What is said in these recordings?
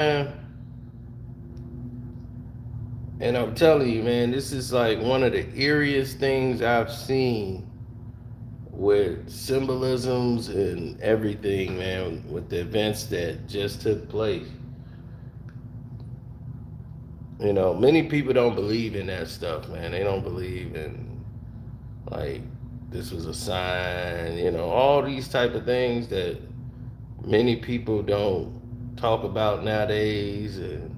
And I'm telling you, man, this is like one of the eeriest things I've seen with symbolisms and everything, man, with the events that just took place. You know, many people don't believe in that stuff, man. They don't believe in, like, this was a sign, you know, all these type of things that many people don't talk about nowadays, and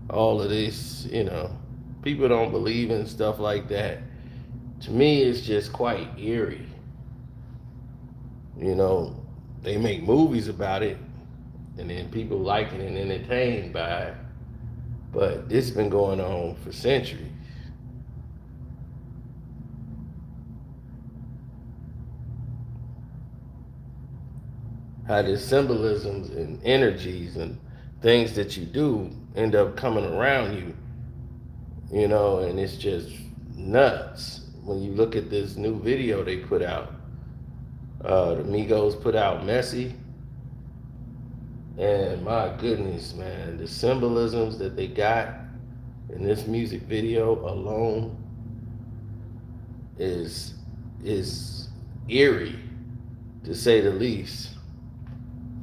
all of this, you know, people don't believe in stuff like that. To me, it's just quite eerie. You know, they make movies about it, and then people like it and entertained by it. But this has been going on for centuries. How the symbolisms and energies and things that you do end up coming around you, you know, and it's just nuts. When you look at this new video they put out, the Migos put out Messy, and my goodness, man, the symbolisms that they got in this music video alone is is eerie, to say the least.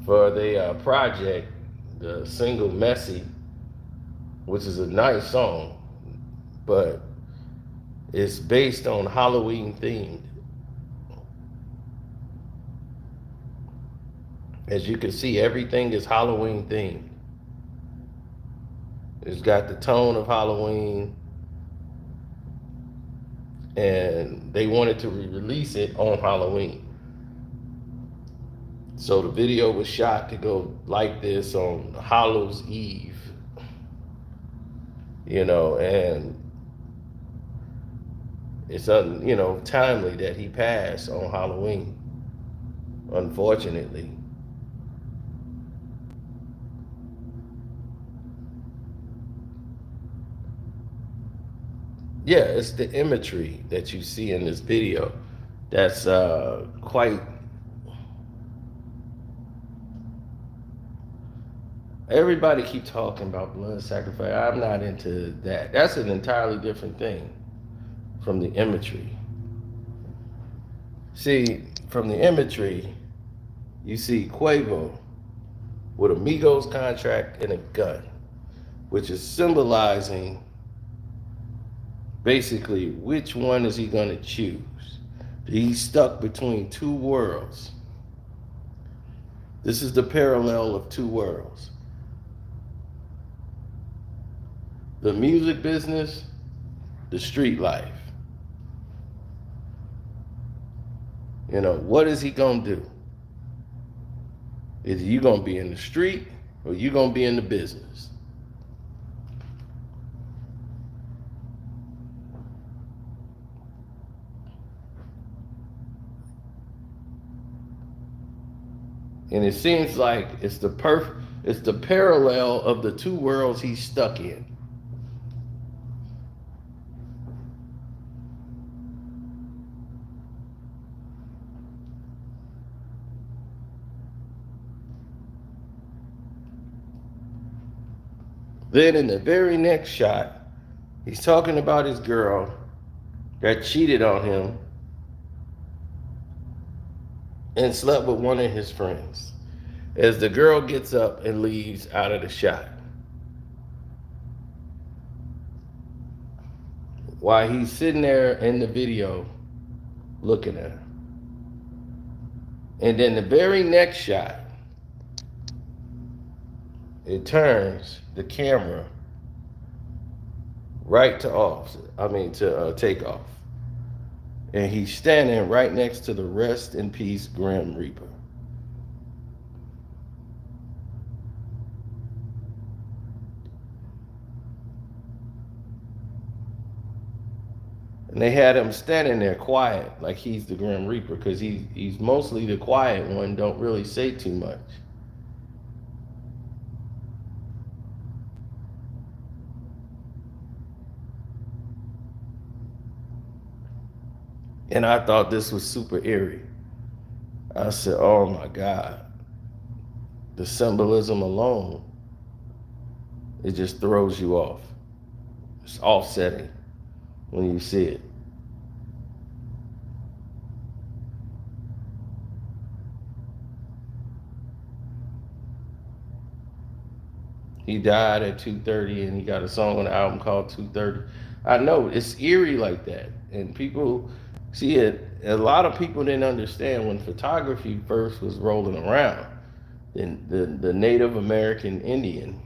For the project, the single Messy, which is a nice song, but it's based on Halloween themed. As you can see, everything is Halloween themed. It's got the tone of Halloween, and they wanted to release it on Halloween. So the video was shot to go like this on Hallows Eve, you know, and it's you know, timely that he passed on Halloween, unfortunately. Yeah, it's the imagery that you see in this video that's quite. Everybody keep talking about blood sacrifice. I'm not into that. That's an entirely different thing from the imagery. See, from the imagery, you see Quavo with a Migos contract and a gun, which is symbolizing basically which one is he going to choose. He's stuck between two worlds. This is the parallel of two worlds: the music business, the street life. You know, what is he going to do? Is you going to be in the street or you going to be in the business? And it seems like it's the parallel of the two worlds he's stuck in. Then in the very next shot, he's talking about his girl that cheated on him and slept with one of his friends as the girl gets up and leaves out of the shot. While he's sitting there in the video looking at her. And then the very next shot, it turns the camera right to off. I mean to Takeoff, and he's standing right next to the rest in peace Grim Reaper. And they had him standing there quiet, like he's the Grim Reaper, because he's mostly the quiet one, don't really say too much. And I thought this was super eerie. I said, oh my God, the symbolism alone It just throws you off. It's offsetting when you see it. He died at 2:30, and he got a song on the album called 2:30. I know it's eerie like that, and people see it. A lot of people didn't understand when photography first was rolling around. Then the Native American Indian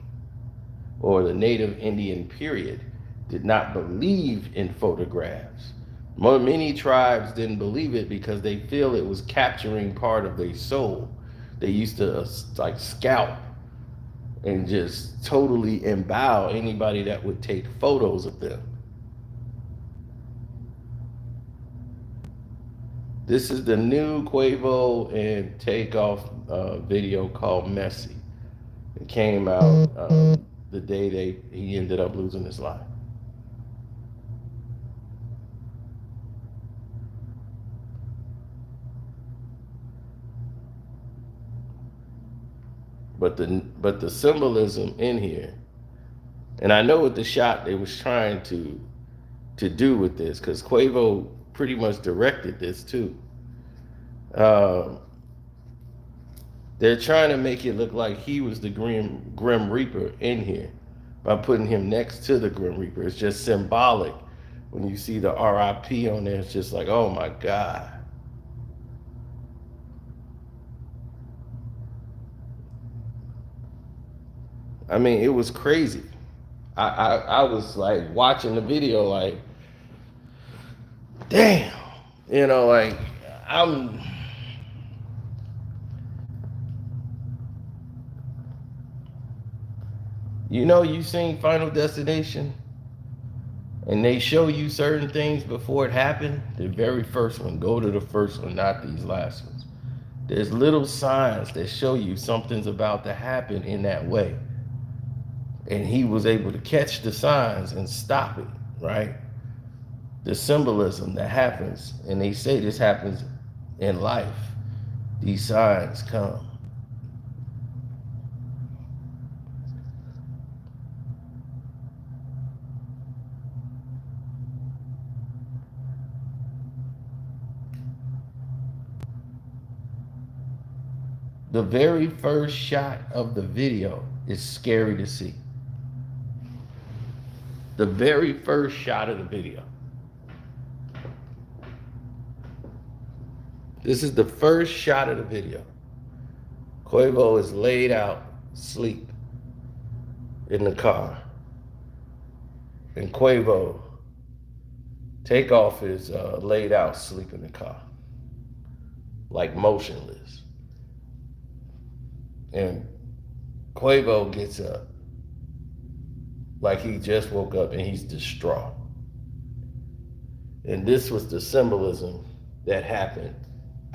or the Native Indian period did not believe in photographs. Many tribes didn't believe it because they feel it was capturing part of their soul. They used to like scalp and just totally embow anybody that would take photos of them. This is the new Quavo and Takeoff video called Messy. It came out the day he ended up losing his life. But the symbolism in here, and I know what the shot they was trying to do with this, because Quavo pretty much directed this too. Um, they're trying to make it look like he was the Grim Reaper in here by putting him next to the Grim Reaper. It's just symbolic. When you see the RIP on there, it's just like, oh my God. I mean, it was crazy. I was like watching the video, like, damn, like I'm. You seen Final Destination, and they show you certain things before it happened. The very first one, go to the first one, not these last ones. There's little signs that show you something's about to happen in that way. And he was able to catch the signs and stop it, right? The symbolism that happens, and they say this happens in life. These signs come. The very first shot of the video is scary to see. The very first shot of the video. This is the first shot of the video. Quavo is laid out, asleep in the car. And Quavo, Takeoff is laid out, asleep in the car, like motionless. And Quavo gets up like he just woke up and he's distraught. And this was the symbolism that happened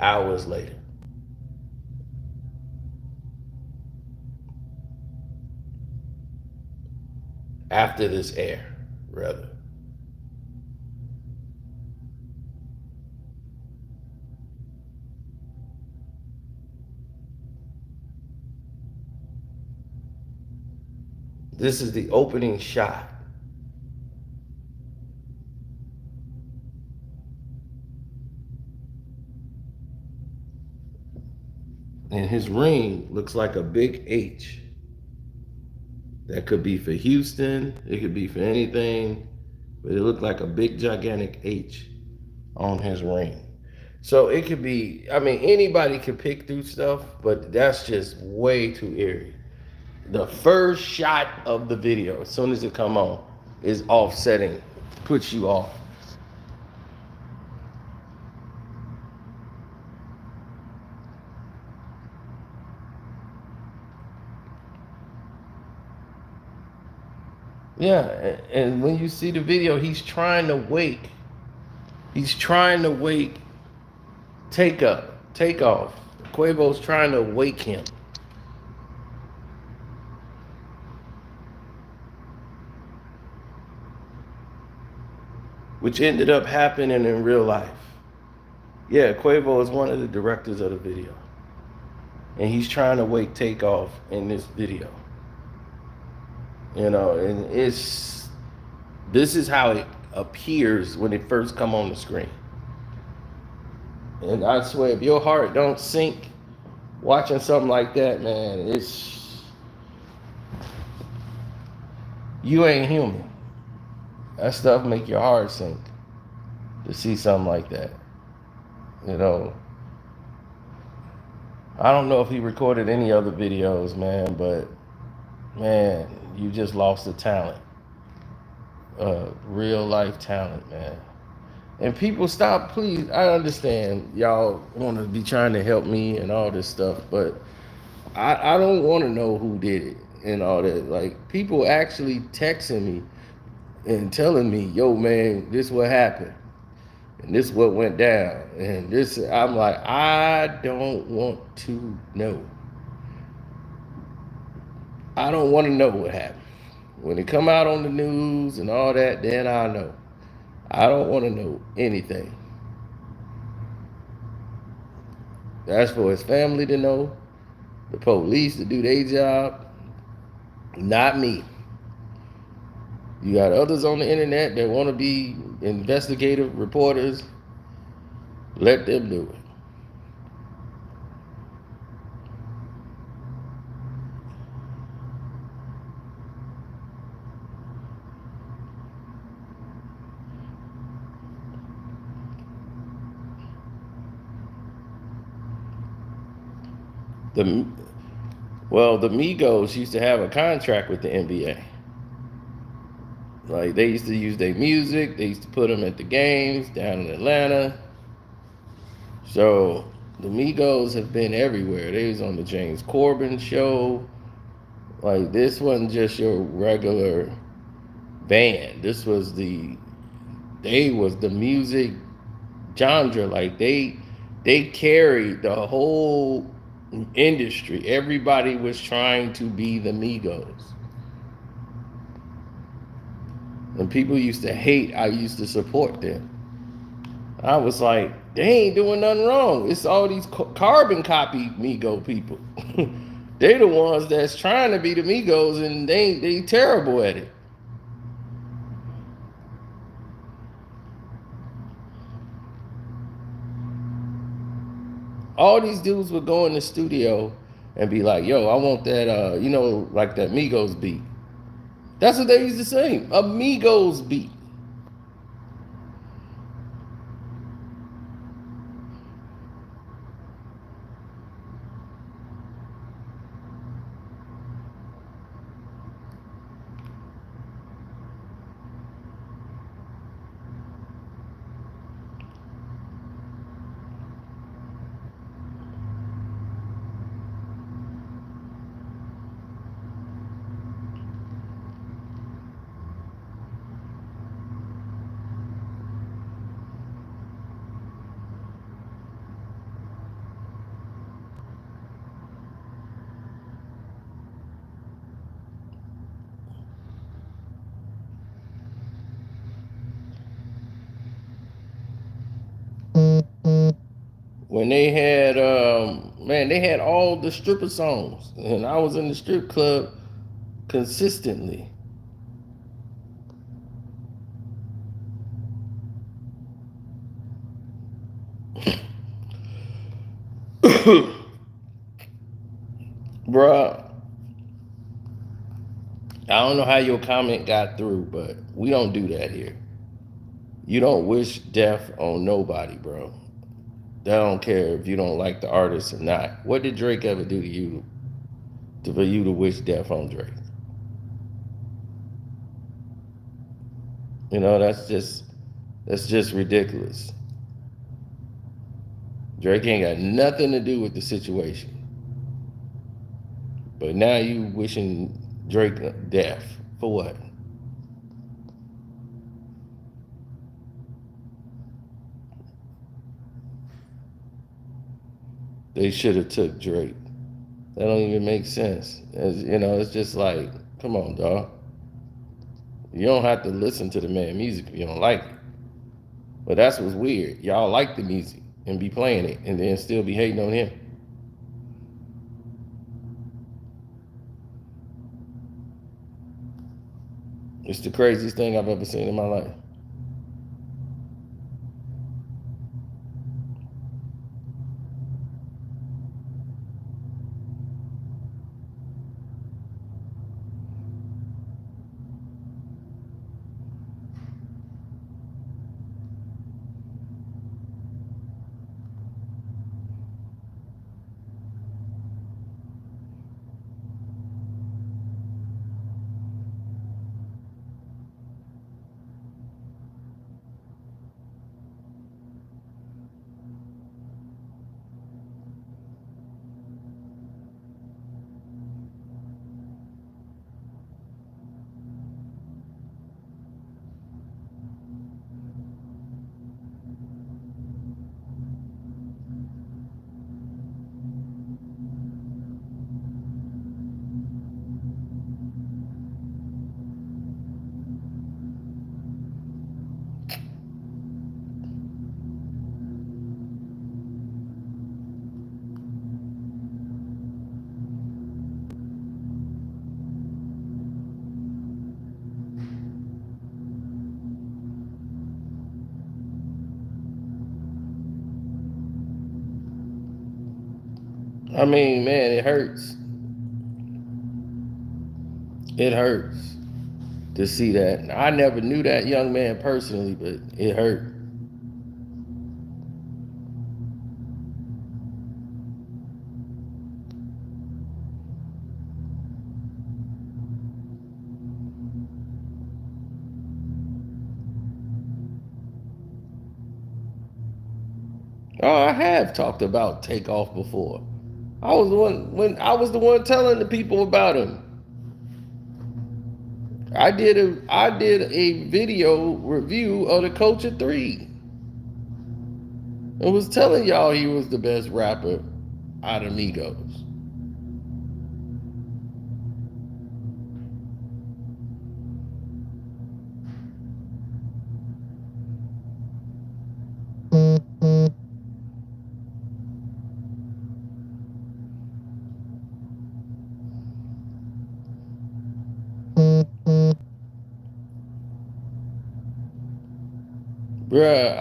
hours later. After this air, rather. This is the opening shot. And his ring looks like a big H. That could be for Houston, it could be for anything, but it looked like a big gigantic H on his ring. So it could be, I mean, anybody could pick through stuff, but that's just way too eerie. The first shot of the video, as soon as it come on, is offsetting, puts you off. Yeah, and when you see the video, he's trying to wake. He's trying to wake Takeoff. Quavo's trying to wake him. Which ended up happening in real life. Yeah, Quavo is one of the directors of the video. And he's trying to wake Takeoff in this video. And this is how it appears when it first come on the screen. And I swear, if your heart don't sink watching something like that, man, it's you ain't human. That stuff make your heart sink to see something like that. You know, I don't know if he recorded any other videos, man, but man, you just lost a talent, real life talent, man. And people stop, please. I understand y'all want to be trying to help me and all this stuff, but I don't want to know who did it and all that. Like people actually texting me and telling me, "Yo, man, this what happened, and this what went down, and this." I'm like, I don't want to know. I don't want to know what happened. When it come out on the news and all that, then I know. I don't want to know anything. That's for his family to know, the police to do their job, not me. You got others on the internet that want to be investigative reporters. Let them do it. The the Migos used to have a contract with the NBA. Like they used to use their music. They used to put them at the games down in Atlanta. So the Migos have been everywhere. They was on the James Corbin show. Like this wasn't just your regular band. They was the music genre. Like they carried the whole industry. Everybody was trying to be the Migos. And people used to hate, I used to support them. I was like, they ain't doing nothing wrong. It's all these carbon copy Migo people. They the ones that's trying to be the Migos and they terrible at it. All these dudes would go in the studio and be like, yo, I want that like that Migos beat. That's what they used to sing. A Migos beat. When they had they had all the stripper songs, and I was in the strip club consistently. Bruh, I don't know how your comment got through, but we don't do that here. You don't wish death on nobody, bro. They don't care if you don't like the artist or not. What did Drake ever do to you for you to wish death on Drake? That's just ridiculous. Drake ain't got nothing to do with the situation. But now you wishing Drake death for what? They should have took Drake. That don't even make sense. It's just like, come on, dog. You don't have to listen to the man music if you don't like it. But that's what's weird. Y'all like the music and be playing it and then still be hating on him. It's the craziest thing I've ever seen in my life. I mean, man, it hurts. It hurts to see that. I never knew that young man personally, but it hurt. Oh, I have talked about Takeoff before. I was the one telling the people about him. I did a video review of the Culture 3. And was telling y'all he was the best rapper out of Migos. Bruh,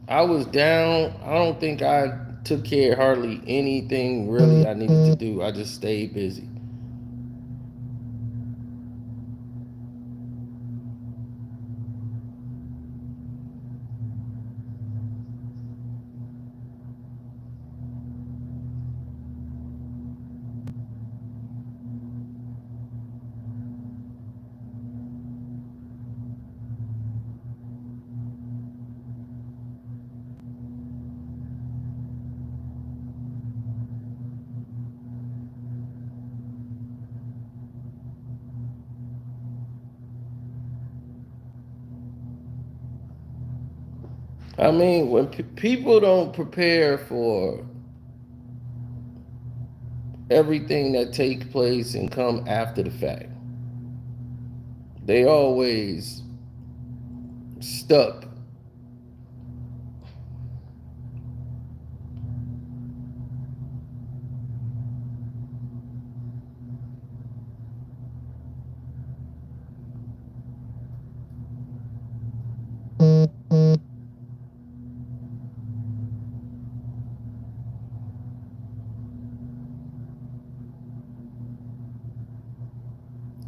I was down. I don't think I took care of hardly anything really I needed to do. I just stayed busy. I mean, when people don't prepare for everything that takes place and come after the fact, they always stuck.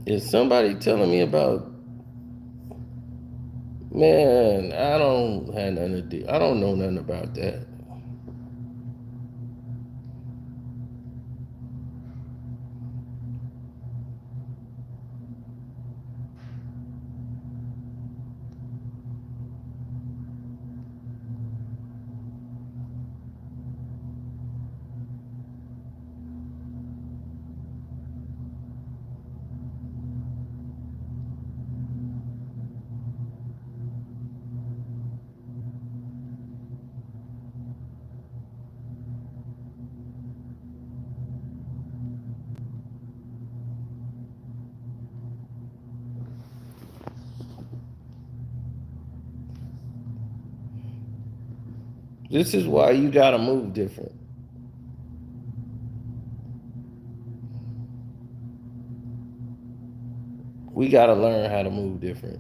Is somebody telling me about, man, I don't have nothing to do. I don't know nothing about that. This is why you gotta move different. We got to learn how to move different.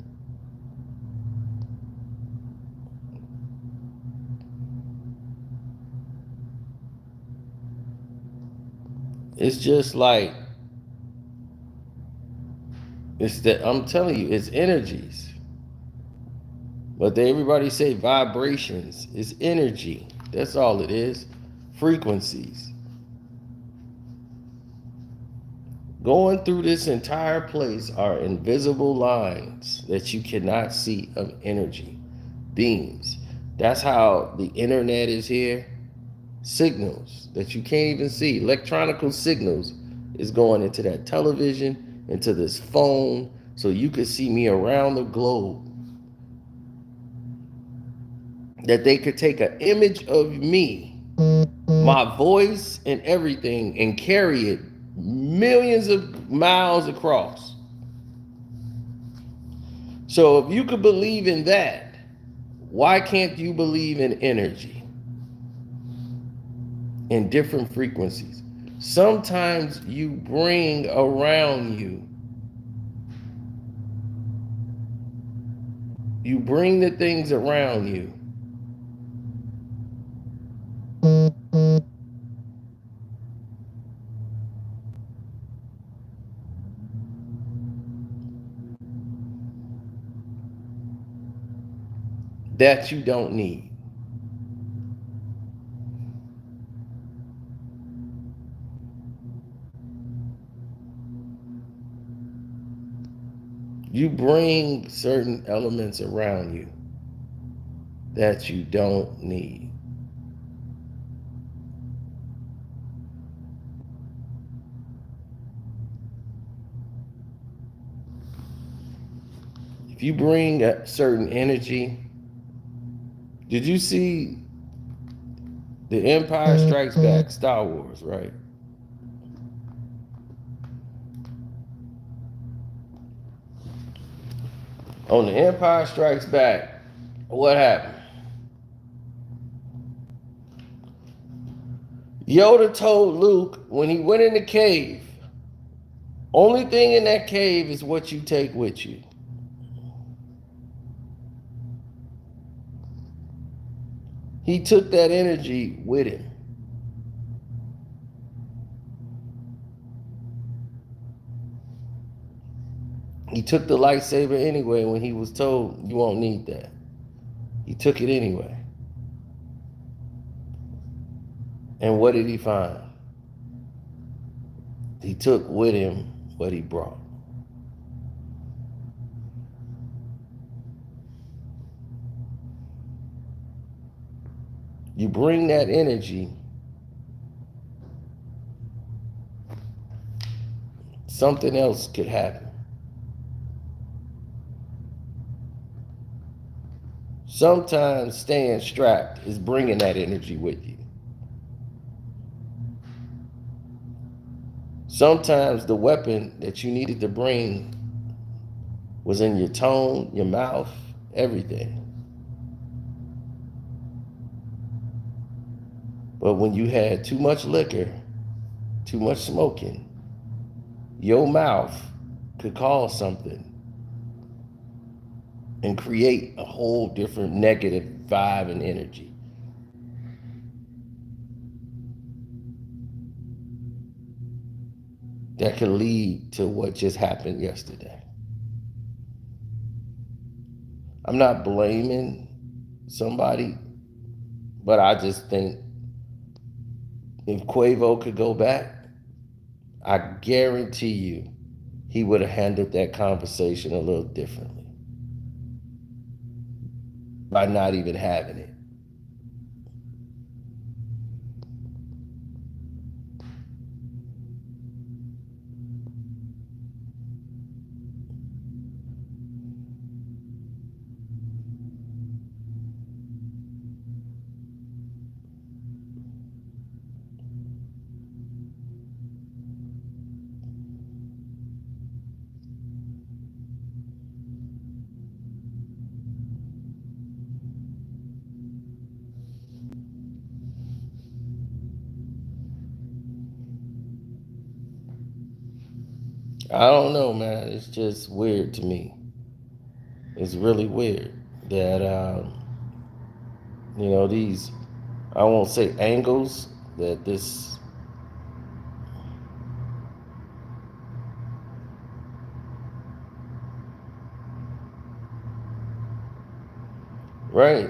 It's just like, it's that I'm telling you, it's energies. But everybody say vibrations. It's energy. That's all it is. Frequencies. Going through this entire place are invisible lines that you cannot see of energy, beams. That's how the internet is here. Signals that you can't even see, electronical signals, is going into that television, into this phone, so you could see me around the globe. That they could take an image of me, my voice, and everything, and carry it millions of miles across. So if you could believe in that, why can't you believe in energy, in different frequencies? Sometimes you bring around you bring the things around you that you don't need. You bring certain elements around you that you don't need. If you bring a certain energy, did you see The Empire Strikes Back, Star Wars, right? On The Empire Strikes Back, what happened? Yoda told Luke when he went in the cave, only thing in that cave is what you take with you. He took that energy with him. He took the lightsaber anyway when he was told you won't need that. He took it anyway. And what did he find? He took with him what he brought. You bring that energy, something else could happen. Sometimes staying strapped is bringing that energy with you. Sometimes the weapon that you needed to bring was in your tone, your mouth, everything. But when you had too much liquor, too much smoking, your mouth could cause something and create a whole different negative vibe and energy. That could lead to what just happened yesterday. I'm not blaming somebody, but I just think if Quavo could go back, I guarantee you he would have handled that conversation a little differently by not even having it. I don't know, man. It's just weird to me. It's really weird that these, I won't say angles, that this, right?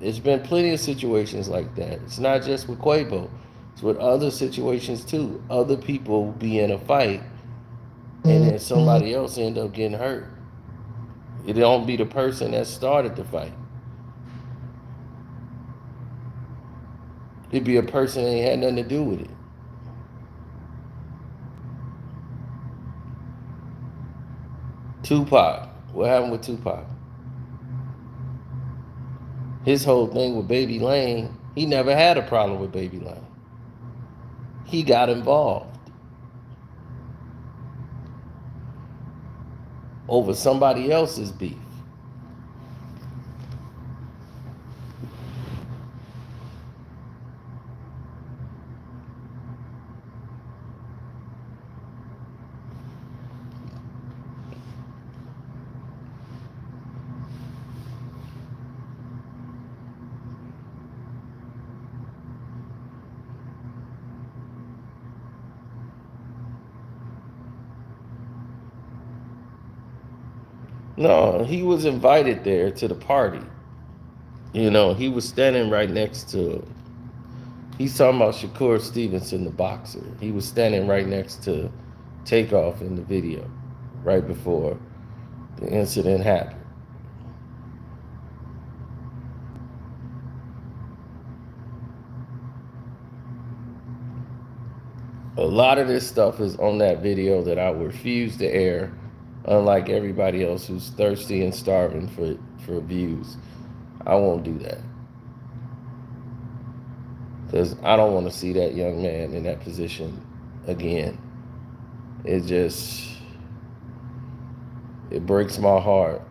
It's been plenty of situations like that. It's not just with Quavo. It's with other situations too. Other people be in a fight, and then somebody else end up getting hurt. It don't be the person that started the fight. It'd be a person that ain't had nothing to do with it. Tupac. What happened with Tupac? His whole thing with Baby Lane, he never had a problem with Baby Lane. He got involved over somebody else's beef. No, he was invited there to the party. He was standing right next to, he's talking about Shakur Stevenson, the boxer. He was standing right next to Takeoff in the video, right before the incident happened. A lot of this stuff is on that video that I refuse to air, unlike everybody else who's thirsty and starving for views. I won't do that because I don't want to see that young man in that position again. It just, it breaks my heart.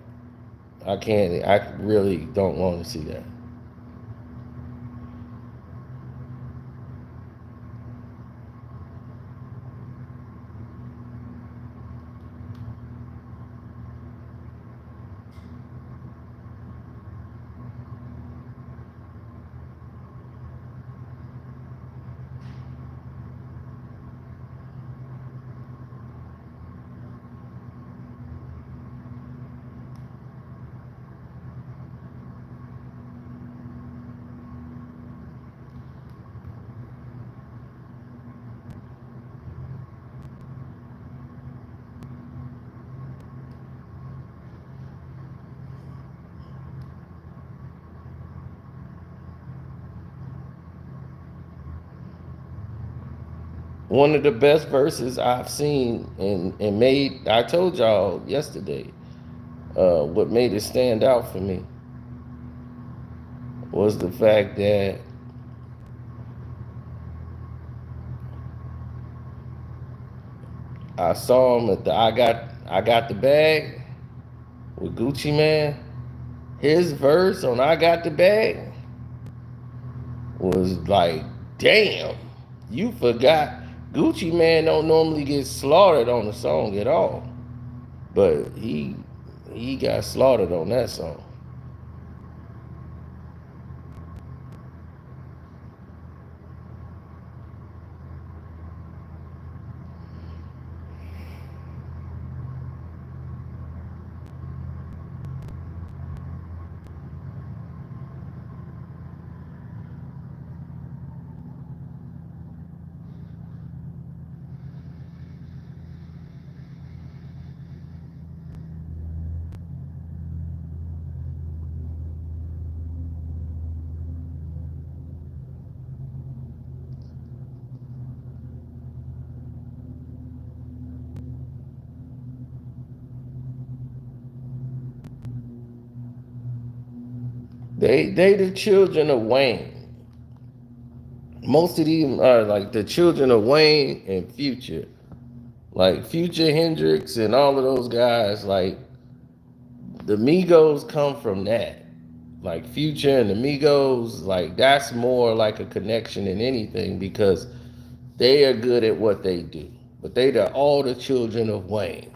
I really don't want to see that. One of the best verses I've seen and made, I told y'all yesterday, what made it stand out for me was the fact that I saw him at the I got the bag with Gucci Man. His verse on I Got the Bag was like, damn, you forgot. Gucci Man don't normally get slaughtered on a song at all, but he got slaughtered on that song. They the children of Wayne. Most of them are like the children of Wayne and Future. Like Future, Hendrix and all of those guys, like the Migos come from that. Like Future and the Migos, like that's more like a connection than anything because they are good at what they do. but they the all the children of Wayne.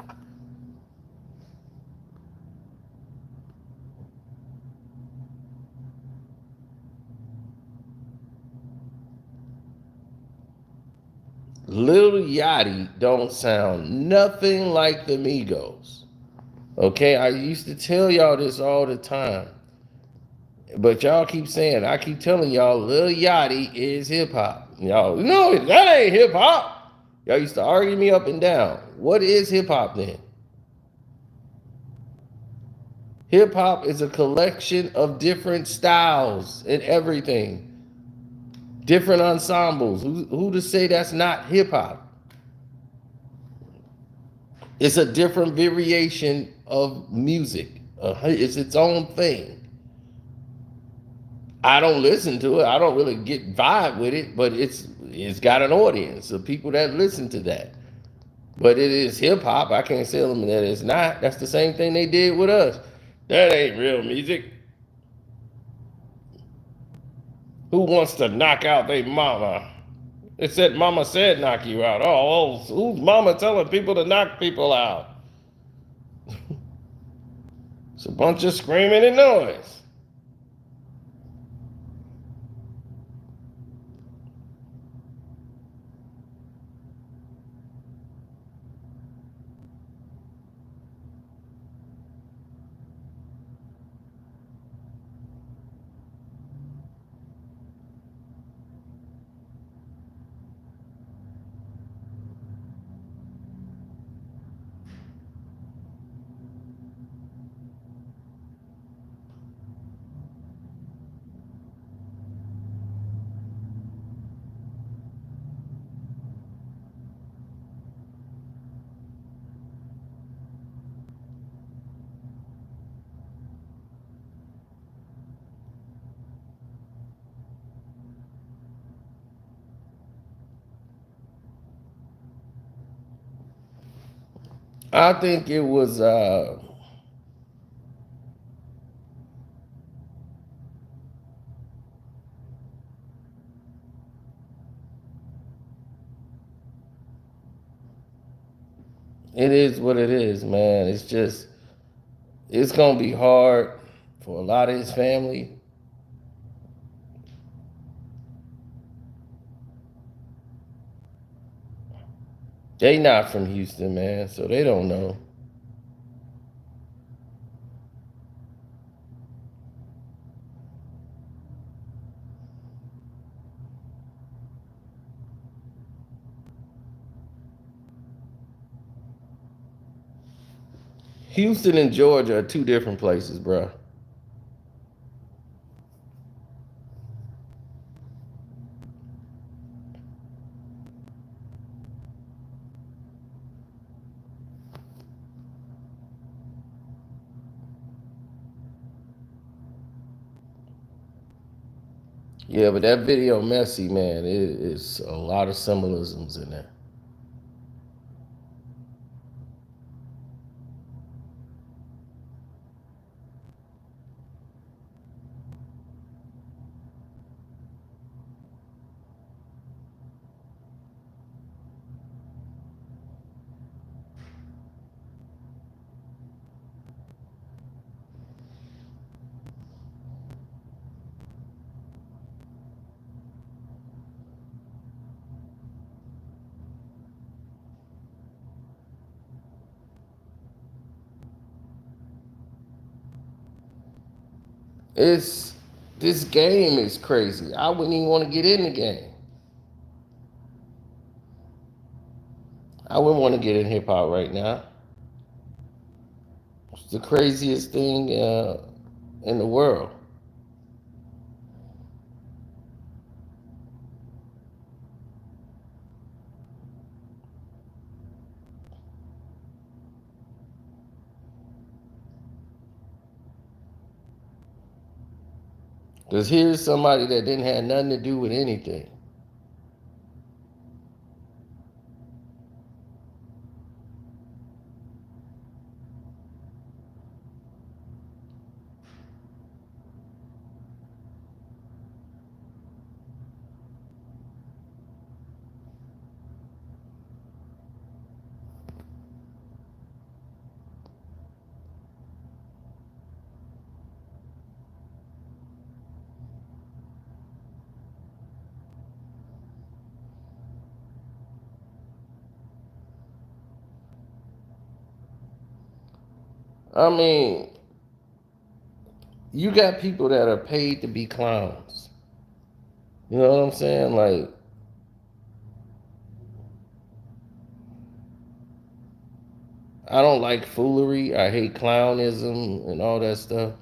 Lil Yachty don't sound nothing like the Migos. Okay, I used to tell y'all this all the time, but y'all keep saying, I keep telling y'all, Lil Yachty is hip hop. Y'all, no, that ain't hip hop. Y'all used to argue me up and down. What is hip hop then? Hip hop is a collection of different styles and everything, different ensembles. Who to say that's not hip hop? It's a different variation of music. It's its own thing. I don't listen to it. I don't really get vibe with it, but it's got an audience of people that listen to that. But it is hip hop. I can't tell them that it's not. That's the same thing they did with us. That ain't real music. Who wants to knock out their mama? It said mama said knock you out. Oh, who's mama telling people to knock people out? It's a bunch of screaming and noise. I think it was it is what it is, man. It's just it's gonna be hard for a lot of his family. They not from Houston, man, so they don't know. Houston and Georgia are two different places, bro. Yeah, but that video messy, man. It is a lot of symbolisms in there. It's this game is crazy. I wouldn't even want to get in the game. I wouldn't want to get in hip hop right now. It's the craziest thing in the world. Because here's somebody that didn't have nothing to do with anything. I mean, you got people that are paid to be clowns. You know what I'm saying? Like, I don't like foolery. I hate clownism and all that stuff.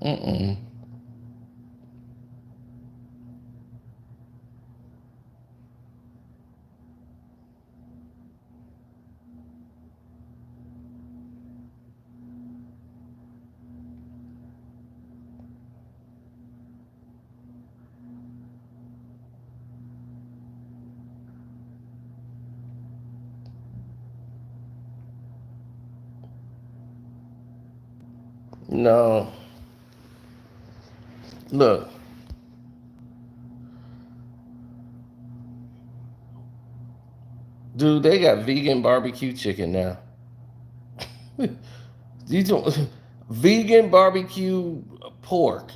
Mm-mm. No. Look, dude, they got vegan barbecue chicken now. These don't, vegan barbecue pork.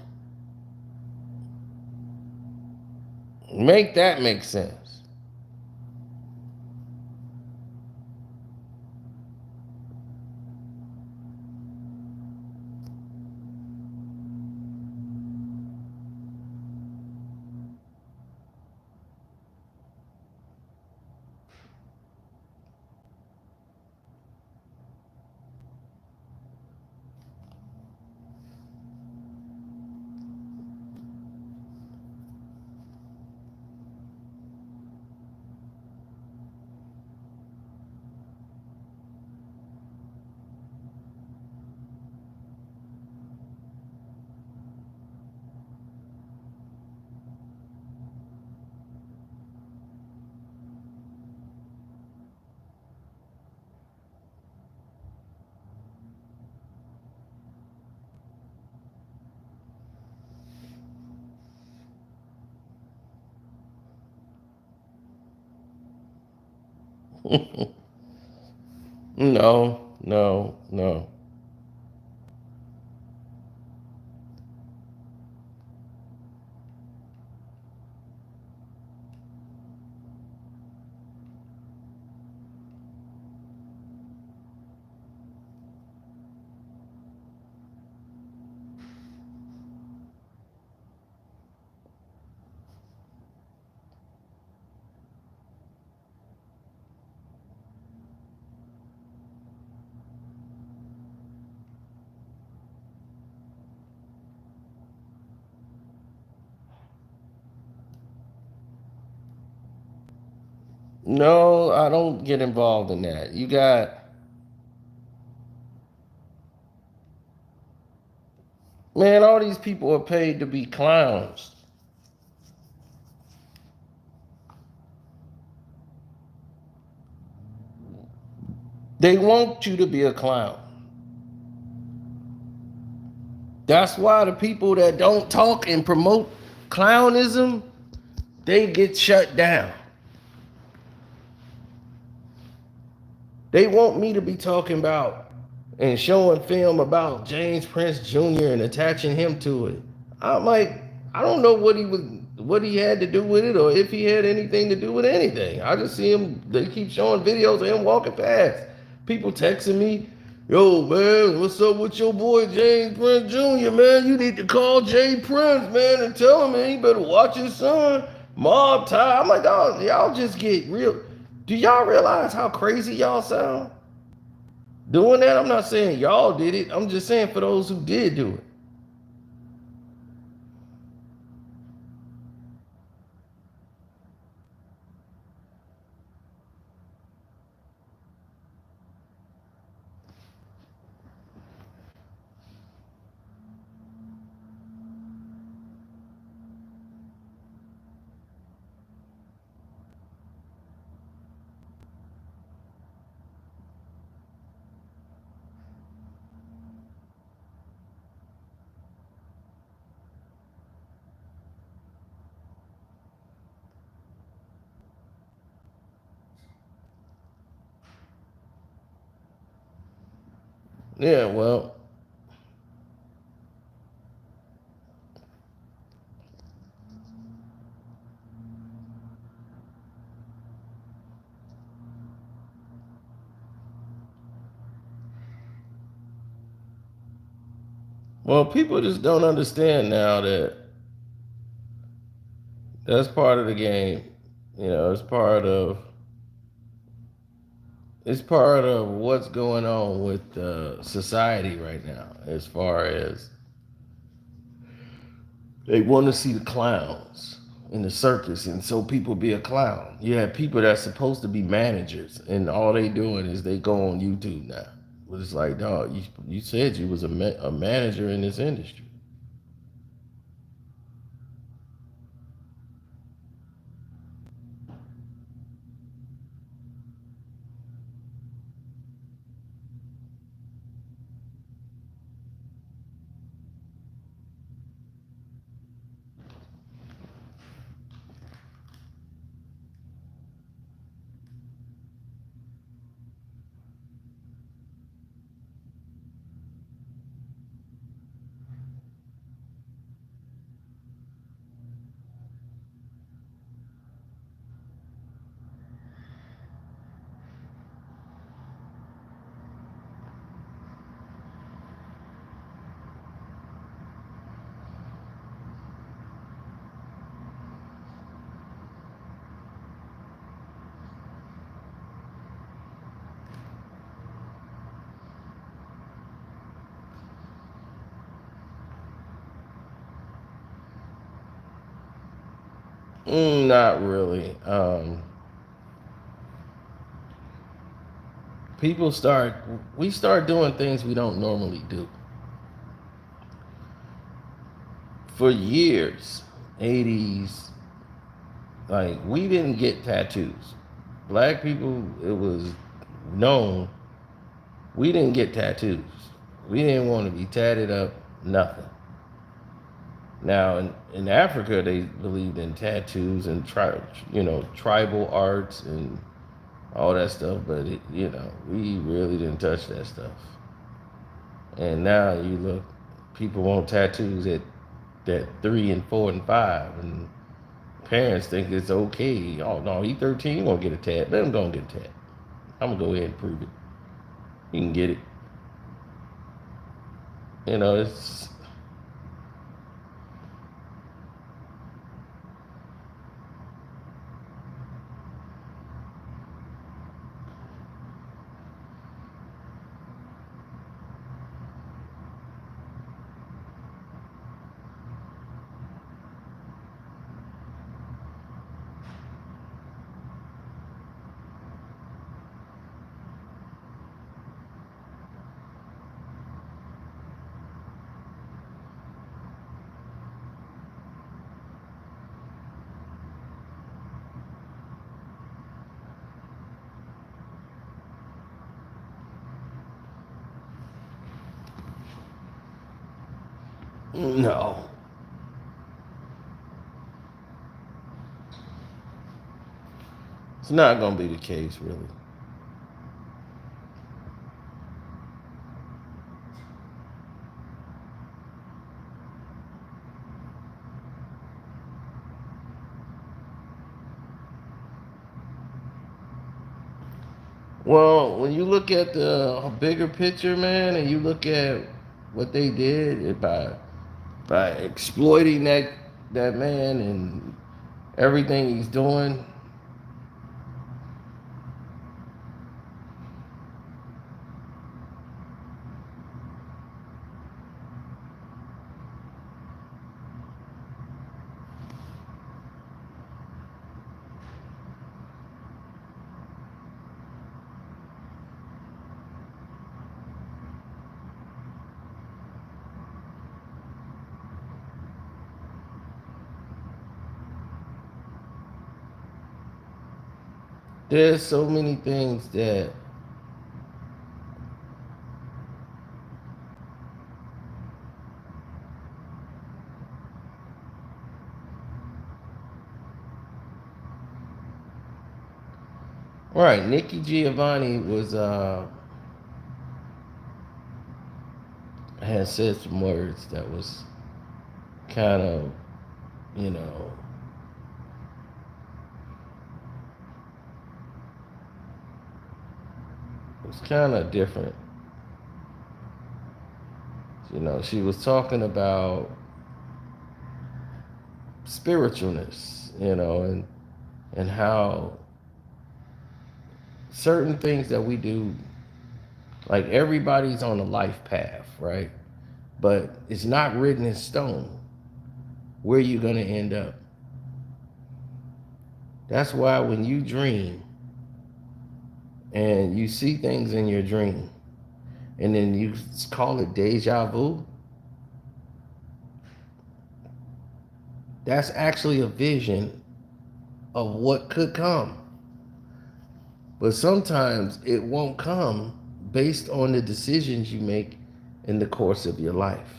Make that make sense. No, no, no. No, I don't get involved in that. You got, man, all these people are paid to be clowns. They want you to be a clown. That's why the people that don't talk and promote clownism, they get shut down. They want me to be talking about and showing film about James Prince Jr. and attaching him to it. I'm like, I don't know what he had to do with it or if he had anything to do with anything. I just see him, they keep showing videos of him walking past. People texting me, yo man, what's up with your boy James Prince Jr., man? You need to call Jay Prince, man, and tell him, man, he better watch his son. Mob tie. I'm like, dog, y'all just get real. Do y'all realize how crazy y'all sound? Doing that, I'm not saying y'all did it. I'm just saying for those who did do it. Yeah, well, people just don't understand now that that's part of the game. You know, it's part of what's going on with society right now. As far as they want to see the clowns in the circus, and so people be a clown. You have people that's supposed to be managers, and all they doing is they go on YouTube now. But it's like, dog, you said you was a manager in this industry. Not really. People start we start doing things we don't normally do for years. 80s, like we didn't get tattoos. Black people, it was known we didn't get tattoos. We didn't want to be tatted up, nothing. Now in Africa, they believed in tattoos and tribal arts and all that stuff, but we really didn't touch that stuff. And now you look, people want tattoos at that 3 and 4 and 5, and parents think it's okay. Oh no, he 13, he gonna get a tat. Let him go and get a tat. I'm gonna go ahead and prove it. He can get it. It's no, it's not gonna be the case, really. Well, when you look at the bigger picture, man, and you look at what they did by exploiting that man and everything he's doing, there's so many things that right. Nikki Giovanni was had said some words that was kind of, you know, it's kind of different. You know, she was talking about spiritualness, and how certain things that we do, like everybody's on a life path, right? But it's not written in stone where you're going to end up. That's why when you dream and you see things in your dream and then you call it deja vu, that's actually a vision of what could come. But sometimes it won't come based on the decisions you make in the course of your life.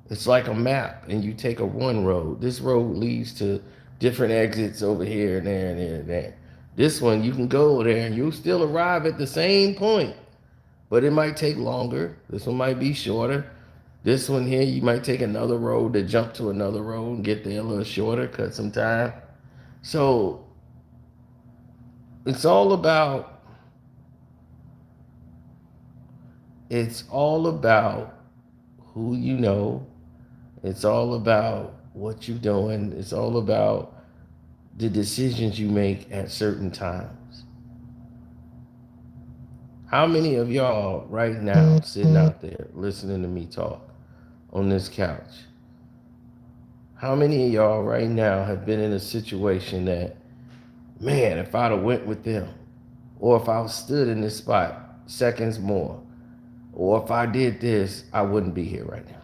It's like a map, and you take a one road. This road leads to different exits over here and there and there and there. This one, you can go there and you'll still arrive at the same point, but it might take longer. This one might be shorter. This one here, you might take another road to jump to another road and get there a little shorter, cut some time. So it's all about who you know. It's all about what you're doing. It's all about the decisions you make at certain times. How many of y'all right now sitting out there listening to me talk on this couch? How many of y'all right now have been in a situation that, man, if I'd have went with them, or if I stood in this spot seconds more, or if I did this, I wouldn't be here right now?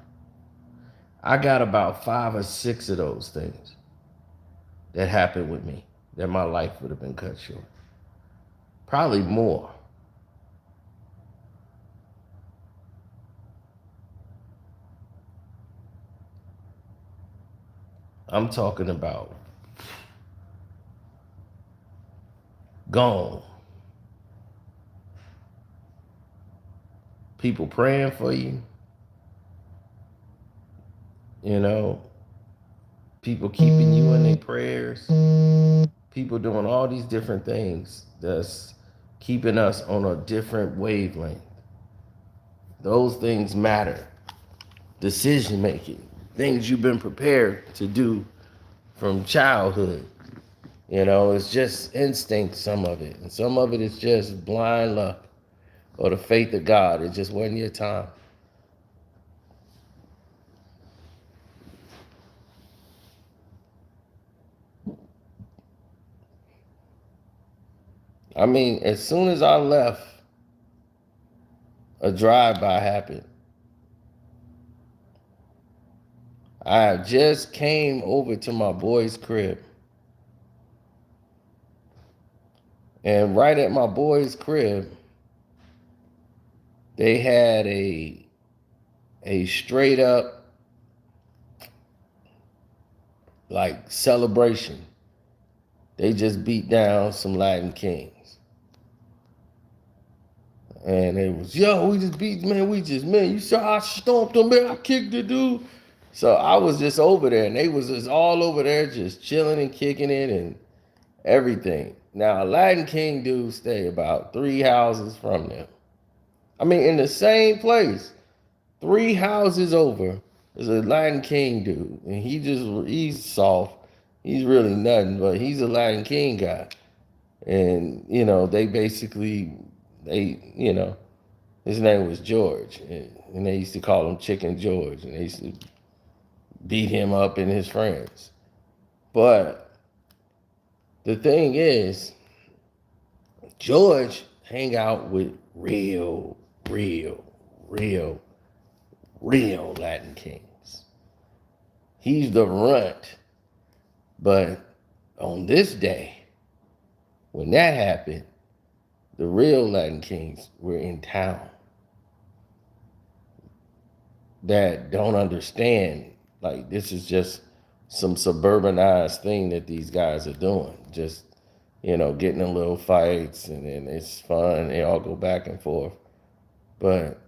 I got about 5 or 6 of those things that happened with me that my life would have been cut short. Probably more. I'm talking about gone. People praying for you, people keeping you in their prayers, people doing all these different things that's keeping us on a different wavelength. Those things matter. Decision making, things you've been prepared to do from childhood. It's just instinct, some of it. And some of it is just blind luck or the faith of God. It just wasn't your time. I mean, as soon as I left, a drive-by happened. I just came over to my boy's crib. And right at my boy's crib, they had a straight up like celebration. They just beat down some Latin Kings. And it was, yo, we just beat, man, you saw I stomped them, man, I kicked the dude. So I was just over there, and they was just all over there just chilling and kicking it and everything. Now, a Latin King dude stay about 3 houses from them. I mean, in the same place, 3 houses over, there's a Latin King dude, and he's soft. He's really nothing, but he's a Latin King guy. And, his name was George, and they used to call him Chicken George, and they used to beat him up and his friends. But the thing is, George hang out with real Latin Kings. He's the runt. But on this day, when that happened, the real Latin Kings were in town that don't understand, like, this is just some suburbanized thing that these guys are doing. Just, getting in little fights, and it's fun. They all go back and forth. But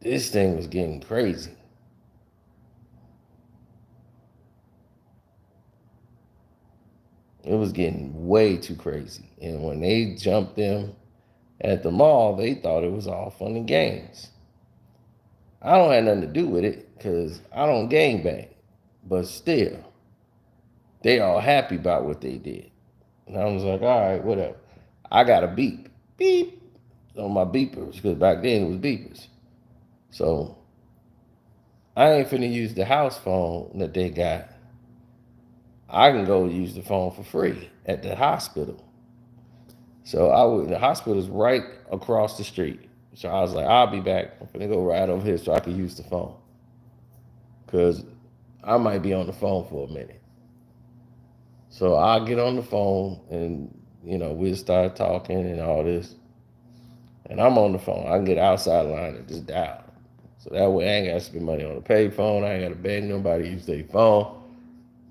this thing was getting crazy. It was getting way too crazy. And when they jumped them at the mall, they thought it was all fun and games. I don't have nothing to do with it because I don't gang bang. But still, they all happy about what they did. And I was like, all right, whatever. I got a beep. Beep on my beepers because back then it was beepers. So I ain't finna use the house phone that they got. I can go use the phone for free at the hospital. The hospital's right across the street. So I was like, I'll be back. I'm gonna go right over here so I can use the phone. Cause I might be on the phone for a minute. So I'll get on the phone and we'll start talking and all this. And I'm on the phone. I can get outside line and just dial. So that way I ain't gotta spend money on the pay phone. I ain't gotta beg nobody to use their phone.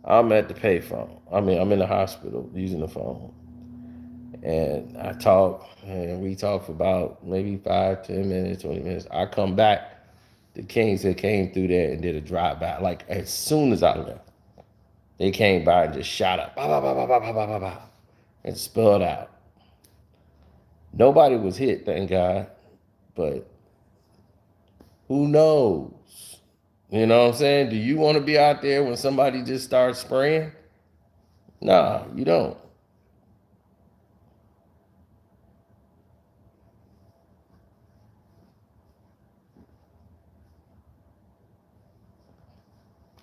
I'm at the pay phone. I mean, I'm in the hospital using the phone. And I talk, and we talk for about maybe 5, 10 minutes, 20 minutes. I come back. The Kings that came through there and did a drive by. Like as soon as I left, they came by and just shot up, bah, bah, bah, bah, bah, bah, bah, bah, and spilled out. Nobody was hit, thank God, but who knows? You know what I'm saying? Do you want to be out there when somebody just starts spraying? Nah, you don't.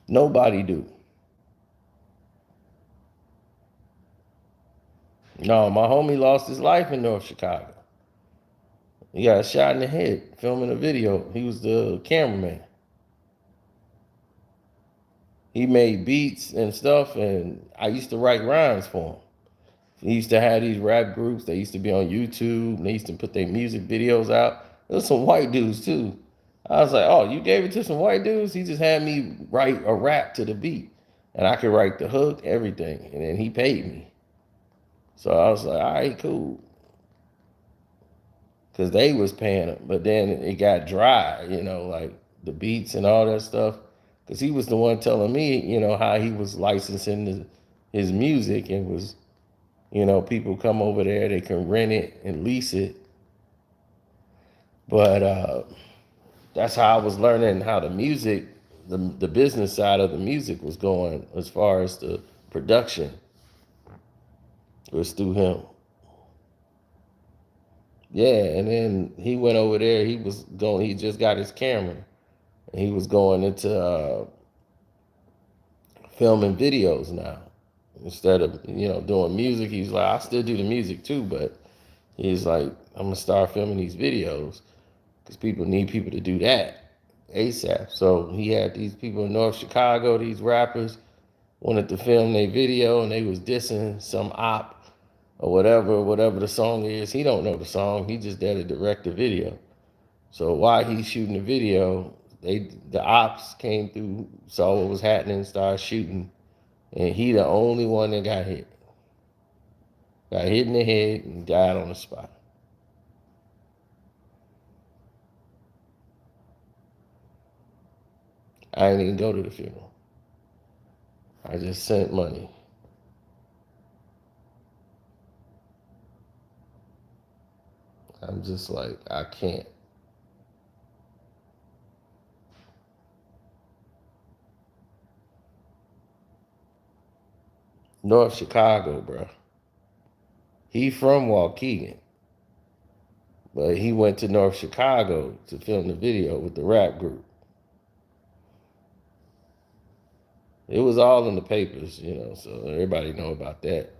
Nobody do. No, my homie lost his life in North Chicago. He got shot in the head filming a video. He was the cameraman. He made beats and stuff, and I used to write rhymes for him. He used to have these rap groups. They used to be on YouTube. And they used to put their music videos out. There was some white dudes too. I was like, oh, you gave it to some white dudes? He just had me write a rap to the beat. And I could write the hook, everything. And then he paid me. So I was like, all right, cool. Because they was paying him. But then it got dry, like the beats and all that stuff. Because he was the one telling me, how he was licensing his music and was, people come over there, they can rent it and lease it. But that's how I was learning how the music, the business side of the music was going as far as the production was through him. Yeah, and then he went over there. He just got his camera. And he was going into filming videos now. Instead of, doing music, he's like, I still do the music too, but he's like, I'm going to start filming these videos because people need people to do that ASAP. So he had these people in North Chicago, these rappers, wanted to film their video, and they was dissing some op or whatever the song is. He don't know the song. He just there to direct the video. So while he's shooting the video, the ops came through, saw what was happening, started shooting, and he the only one that got hit. Got hit in the head and died on the spot. I didn't even go to the funeral. I just sent money. I'm just like, I can't. North Chicago, bro. He from Waukegan, but he went to North Chicago to film the video with the rap group. It was all in the papers, so everybody know about that.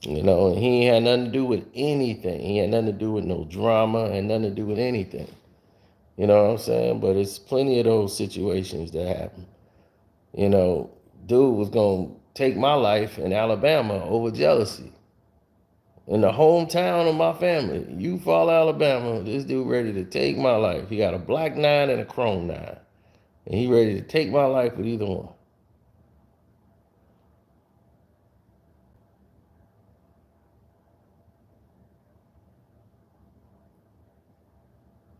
And he ain't had nothing to do with anything. He had nothing to do with no drama, had nothing to do with anything. You know what I'm saying? But it's plenty of those situations that happen. Dude was going to take my life in Alabama over jealousy. In the hometown of my family, Eufaula, Alabama, this dude ready to take my life. He got a black 9 and a chrome 9. And he ready to take my life with either one.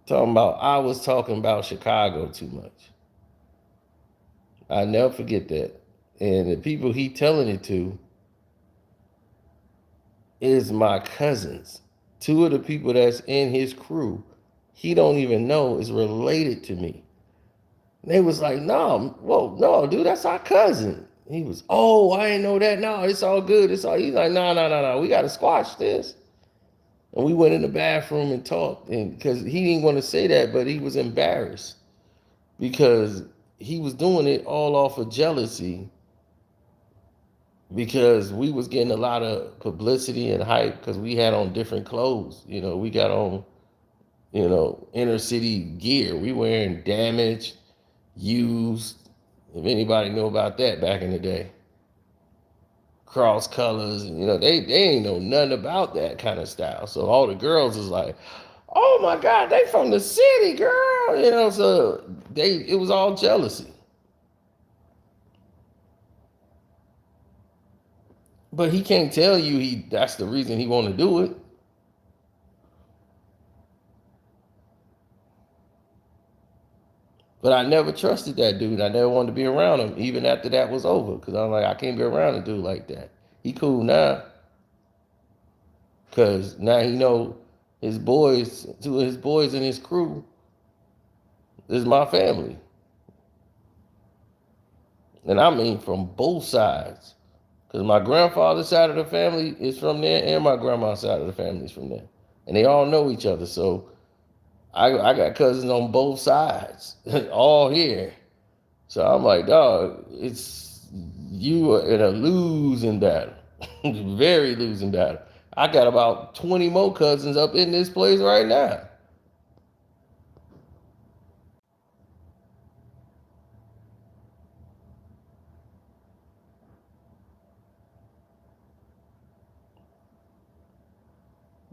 I was talking about Chicago too much. I never forget that. And the people he telling it to is my cousins. Two of the people that's in his crew, he don't even know is related to me. And they was like, no, whoa, no, dude, that's our cousin. He was, oh, I ain't know that. No, it's all good. It's all. He's like, no, no, no, no. We got to squash this. And we went in the bathroom and talked, and because he didn't want to say that, but he was embarrassed because he was doing it all off of jealousy because we was getting a lot of publicity and hype because we had on different clothes. We got on, inner city gear. We wearing damaged, used. If anybody know about that back in the day, cross colors, they ain't know nothing about that kind of style. So all the girls is like, oh my God, they from the city, girl. So it was all jealousy. But he can't tell you that's the reason he want to do it. But I never trusted that dude. I never wanted to be around him, even after that was over. Because I'm like, I can't be around a dude like that. He cool now. Because now he know his boys, two of his boys and his crew is my family. And I mean from both sides. Because my grandfather's side of the family is from there, and my grandma's side of the family is from there. And they all know each other. So I got cousins on both sides, all here. So I'm like, dog, it's you are in a losing battle, very losing battle. I got about 20 more cousins up in this place right now.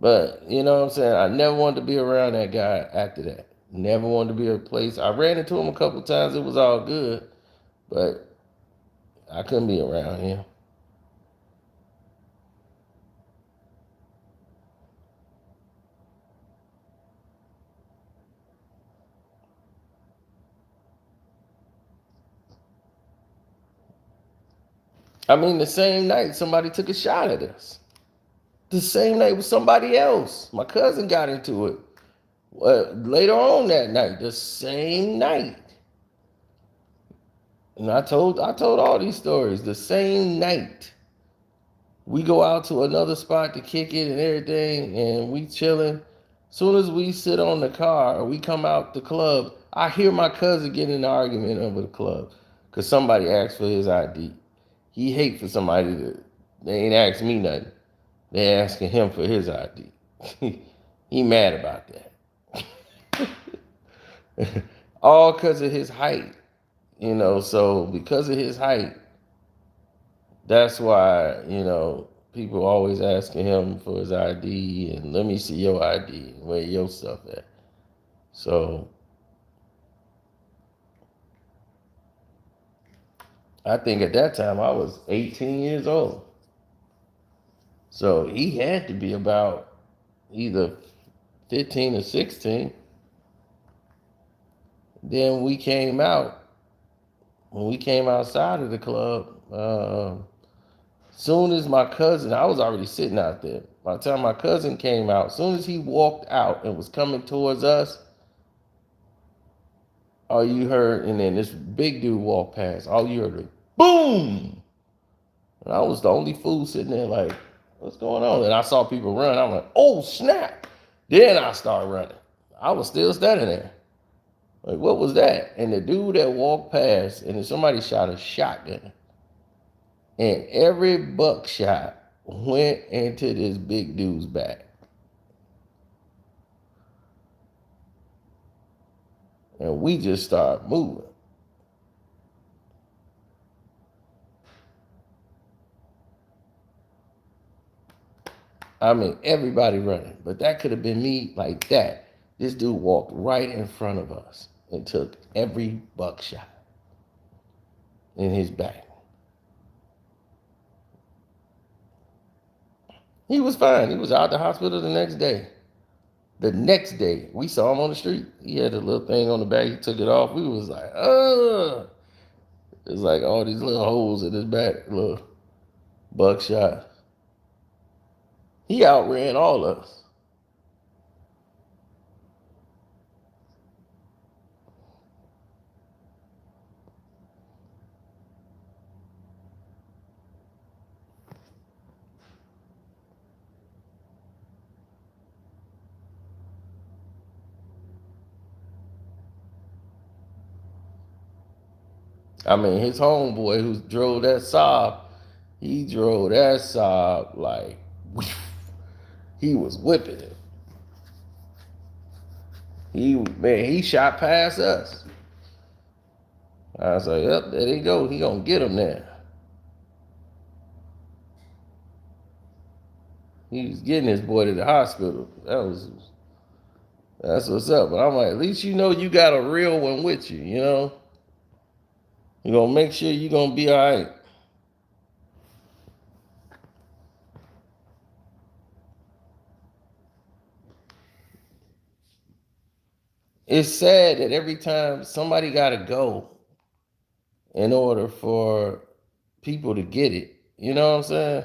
But you know what I'm saying? I never wanted to be around that guy after that. Never wanted to be a place. I ran into him a couple of times. It was all good, but I couldn't be around him. I mean, the same night somebody took a shot at us. The same night with somebody else. My cousin got into it. Later on that night, the same night. And I told all these stories. The same night. We go out to another spot to kick it and everything, and we chilling. Soon as we sit on the car or we come out the club, I hear my cousin get in an argument over the club because somebody asked for his ID. He hate for somebody they ain't asked me nothing. They asking him for his ID. He mad about that. All because of his height. So because of his height, that's why, people always asking him for his ID and let me see your ID and where your stuff at. So I think at that time I was 18 years old. So he had to be about either 15 or 16. Then we came out. When we came outside of the club, soon as my cousin, I was already sitting out there. By the time my cousin came out, soon as he walked out and was coming towards us, all you heard, and then this big dude walked past, all you heard was boom. And I was the only fool sitting there like, what's going on? And I saw people run. I'm like, oh, snap. Then I started running. I was still standing there. Like, what was that? And the dude that walked past, and then somebody shot a shotgun. And every buckshot went into this big dude's back. And we just started moving. I mean, everybody running. But that could have been me like that. This dude walked right in front of us and took every buckshot in his back. He was fine. He was out the hospital the next day. The next day, we saw him on the street. He had a little thing on the back. He took it off. We was like, ugh. It's like all these little holes in his back, little buckshot. He outran all of us. I mean, his homeboy who drove that Saab, he drove that Saab like he was whipping it. He shot past us. I was like, yep, there they go. He gonna get him there. He was getting his boy to the hospital. That's what's up. But I'm like, at least you know you got a real one with you. You know, you gonna make sure you gonna be all right. It's sad that every time somebody gotta go in order for people to get it. You know what I'm saying?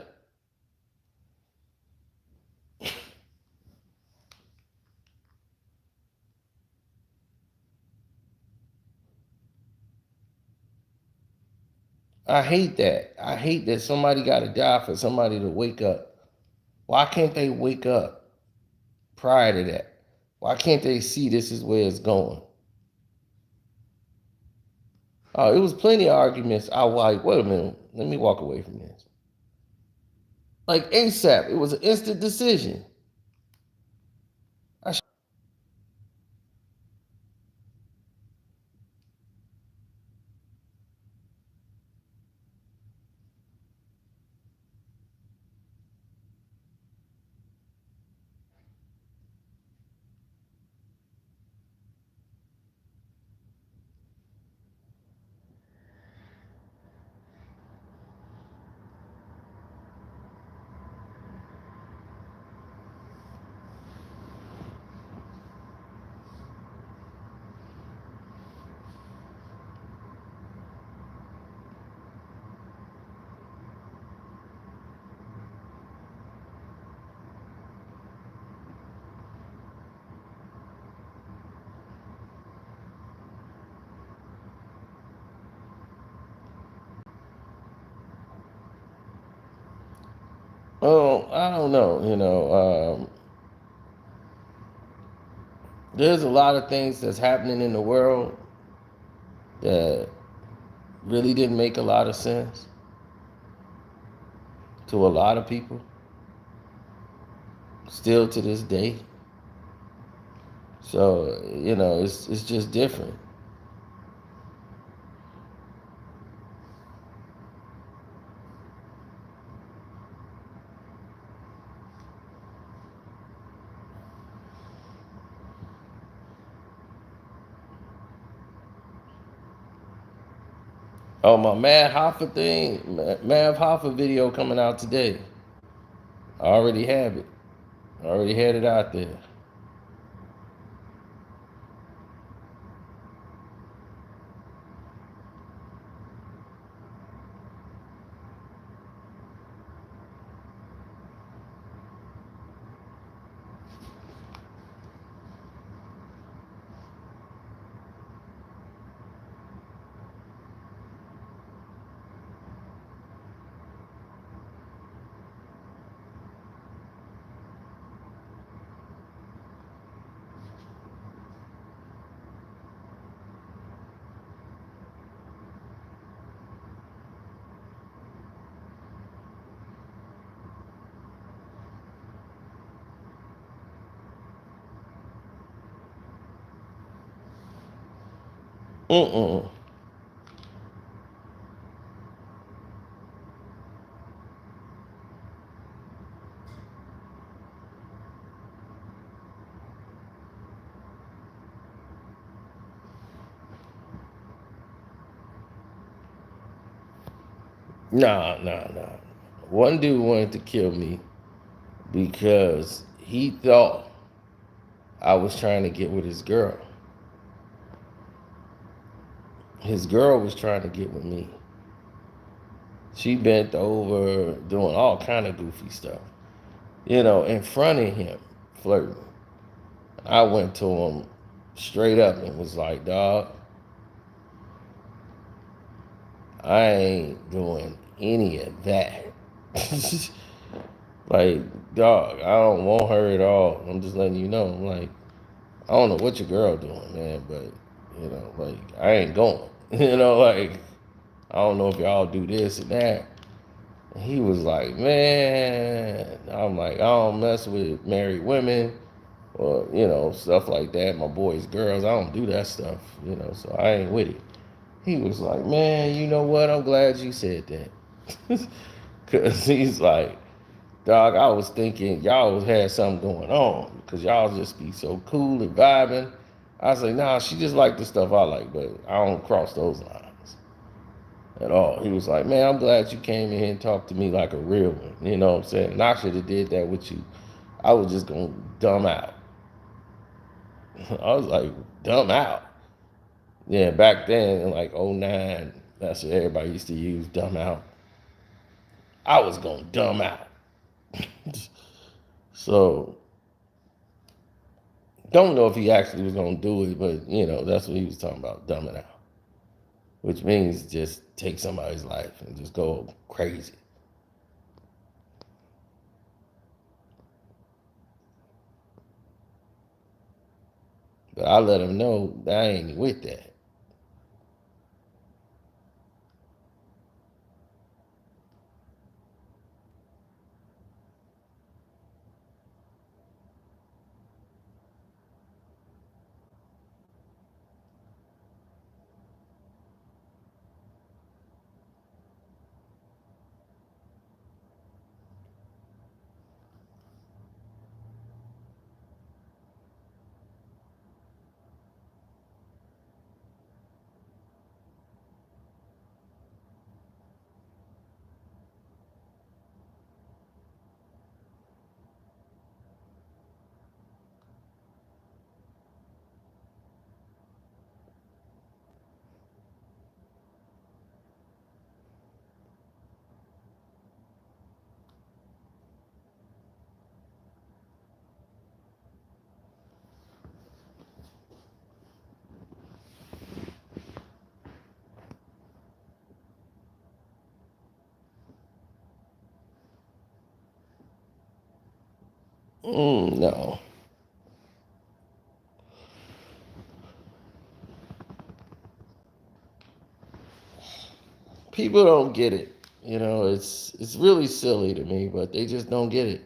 I hate that. I hate that somebody got to die for somebody to wake up. Why can't they wake up prior to that? Why can't they see this is where it's going? Oh, it was plenty of arguments. I was like, wait a minute, let me walk away from this. Like ASAP, it was an instant decision. I I don't know. There's a lot of things that's happening in the world that really didn't make a lot of sense to a lot of people, still to this day. So it's just different. Oh, my Mad Hoffa thing, Mad Hoffa video coming out today. I already have it. I already had it out there. Mm-mm. Nah, nah, nah. One dude wanted to kill me because he thought I was trying to get with his girl. His girl was trying to get with me. She bent over doing all kind of goofy stuff, in front of him, flirting. I went to him straight up and was like, dog, I ain't doing any of that. Like, dog, I don't want her at all. I'm just letting you know. I'm like, I don't know what your girl doing, man, but like I ain't going. Like I don't know if y'all do this and that. And he was like, man, I'm like, I don't mess with married women or stuff like that. My boys, girls, I don't do that stuff. So I ain't with it. He was like, man, you know what? I'm glad you said that, cause he's like, dog, I was thinking y'all had something going on because y'all just be so cool and vibing. I was like, nah, she just like the stuff I like, but I don't cross those lines at all. He was like, man, I'm glad you came in here and talked to me like a real one. You know what I'm saying? And I should have did that with you. I was just going to dumb out. I was like, dumb out. Yeah, back then in like '09, that's what everybody used to use, dumb out. I was going to dumb out. So don't know if he actually was gonna do it, but that's what he was talking about, dumbing out. Which means just take somebody's life and just go crazy. But I let him know that I ain't with that. No. People don't get it. It's really silly to me, but they just don't get it.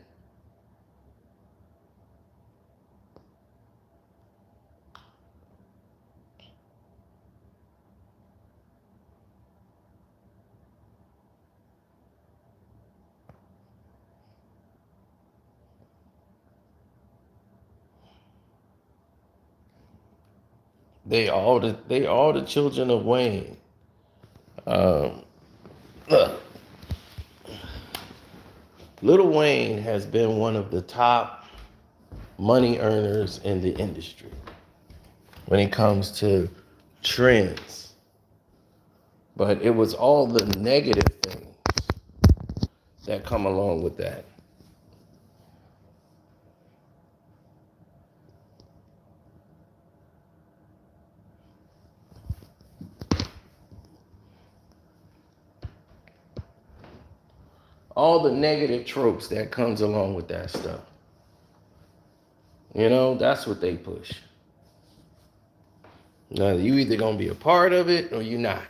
They all the children of Wayne. Um, Look, Little Wayne has been one of the top money earners in the industry when it comes to trends. But it was all the negative things that come along with that. All the negative tropes that comes along with that stuff. That's what they push. Now you either gonna be a part of it or you not.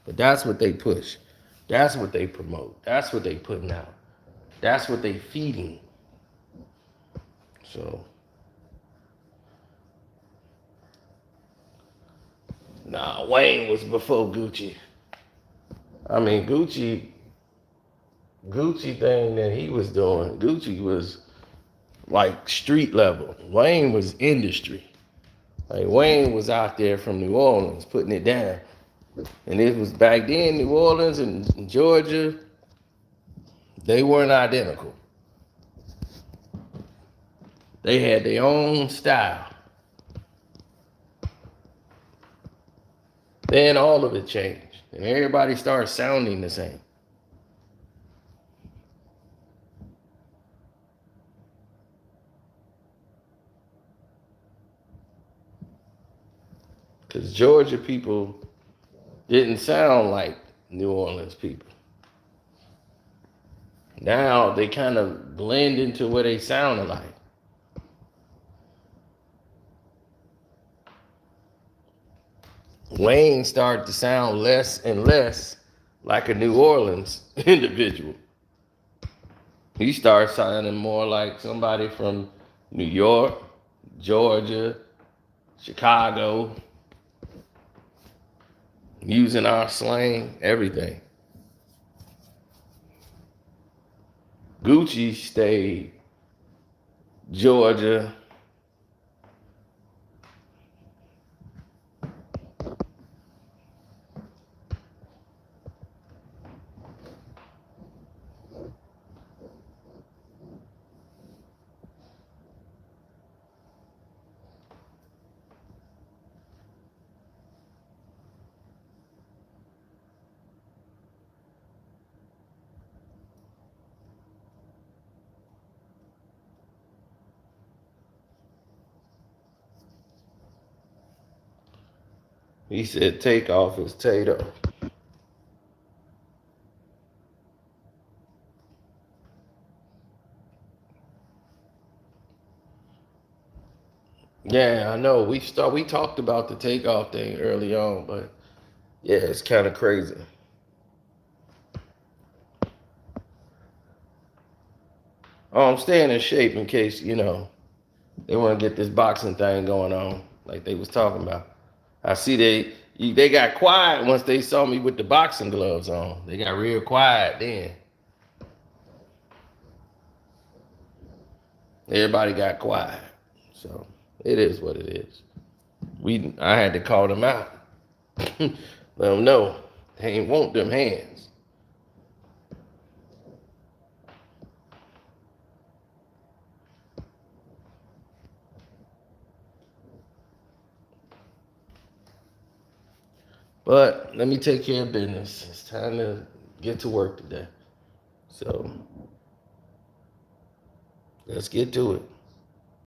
But that's what they push. That's what they promote. That's what they putting out. That's what they feeding. So nah, Wayne was before Gucci. I mean Gucci thing that he was doing, Gucci was like street level. Wayne was industry. Like Wayne was out there from New Orleans putting it down. And it was back then, New Orleans and Georgia, they weren't identical. They had their own style. Then all of it changed, and everybody started sounding the same. Because Georgia people didn't sound like New Orleans people. Now they kind of blend into what they sound alike. Wayne started to sound less and less like a New Orleans individual. He started sounding more like somebody from New York, Georgia, Chicago, using our slang, everything. Gucci stayed Georgia. He said Takeoff is Tato. Yeah, I know. We talked about the Takeoff thing early on, but yeah, it's kind of crazy. Oh, I'm staying in shape in case they want to get this boxing thing going on, like they was talking about. I see they got quiet once they saw me with the boxing gloves on. They got real quiet then. Everybody got quiet. So it is what it is. I had to call them out. Let them know they ain't want them hands. But let me take care of business. It's time to get to work today. So let's get to it.